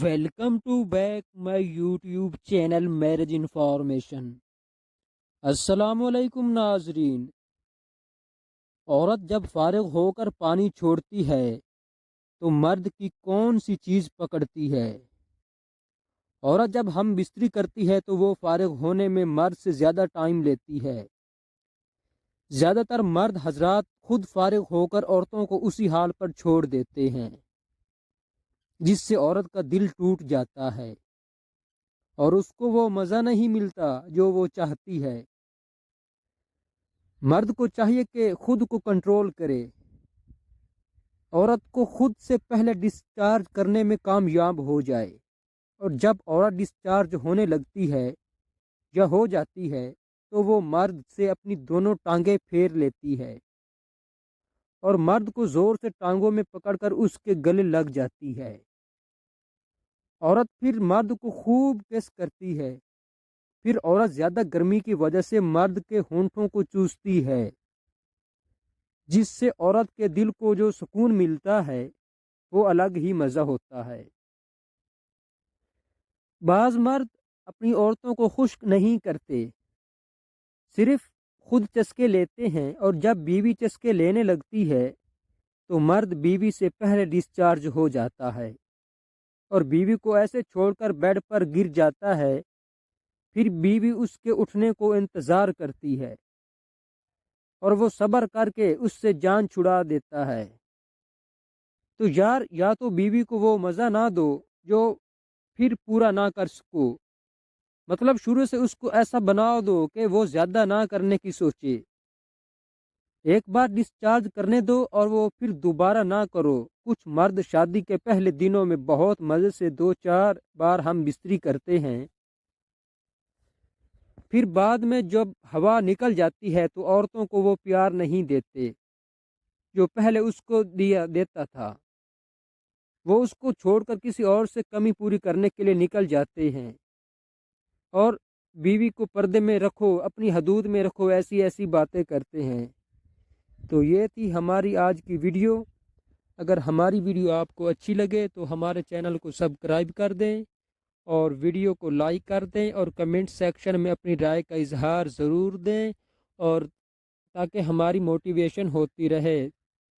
Welcome to back my YouTube channel marriage information. السلام علیکم ناظرین۔ عورت جب فارغ ہو کر پانی چھوڑتی ہے تو مرد کی کون سی چیز پکڑتی ہے؟ عورت جب ہم بستری کرتی ہے تو وہ فارغ ہونے میں مرد سے زیادہ ٹائم لیتی ہے۔ زیادہ تر مرد حضرات خود فارغ ہو کر عورتوں کو اسی حال پر چھوڑ دیتے ہیں، جس سے عورت کا دل ٹوٹ جاتا ہے اور اس کو وہ مزہ نہیں ملتا جو وہ چاہتی ہے۔ مرد کو چاہیے کہ خود کو کنٹرول کرے، عورت کو خود سے پہلے ڈسچارج کرنے میں کامیاب ہو جائے، اور جب عورت ڈسچارج ہونے لگتی ہے یا ہو جاتی ہے تو وہ مرد سے اپنی دونوں ٹانگیں پھیر لیتی ہے اور مرد کو زور سے ٹانگوں میں پکڑ کر اس کے گلے لگ جاتی ہے۔ عورت پھر مرد کو خوب کس کرتی ہے، پھر عورت زیادہ گرمی کی وجہ سے مرد کے ہونٹوں کو چوستی ہے، جس سے عورت کے دل کو جو سکون ملتا ہے وہ الگ ہی مزہ ہوتا ہے۔ بعض مرد اپنی عورتوں کو خشک نہیں کرتے، صرف خود چسکے لیتے ہیں، اور جب بیوی چسکے لینے لگتی ہے تو مرد بیوی سے پہلے ڈسچارج ہو جاتا ہے اور بیوی کو ایسے چھوڑ کر بیڈ پر گر جاتا ہے۔ پھر بیوی اس کے اٹھنے کو انتظار کرتی ہے اور وہ صبر کر کے اس سے جان چھڑا دیتا ہے۔ تو یار، یا تو بیوی کو وہ مزہ نہ دو جو پھر پورا نہ کر سکو، مطلب شروع سے اس کو ایسا بنا دو کہ وہ زیادہ نہ کرنے کی سوچے۔ ایک بار ڈسچارج کرنے دو اور وہ پھر دوبارہ نہ کرو۔ کچھ مرد شادی کے پہلے دنوں میں بہت مزے سے 2-4 بار ہم بستری کرتے ہیں، پھر بعد میں جب ہوا نکل جاتی ہے تو عورتوں کو وہ پیار نہیں دیتے جو پہلے اس کو دیتا تھا۔ وہ اس کو چھوڑ کر کسی اور سے کمی پوری کرنے کے لیے نکل جاتے ہیں، اور بیوی کو پردے میں رکھو، اپنی حدود میں رکھو، ایسی ایسی باتیں کرتے ہیں۔ تو یہ تھی ہماری آج کی ویڈیو۔ اگر ہماری ویڈیو آپ کو اچھی لگے تو ہمارے چینل کو سبسکرائب کر دیں اور ویڈیو کو لائک کر دیں، اور کمنٹ سیکشن میں اپنی رائے کا اظہار ضرور دیں، اور تاکہ ہماری موٹیویشن ہوتی رہے۔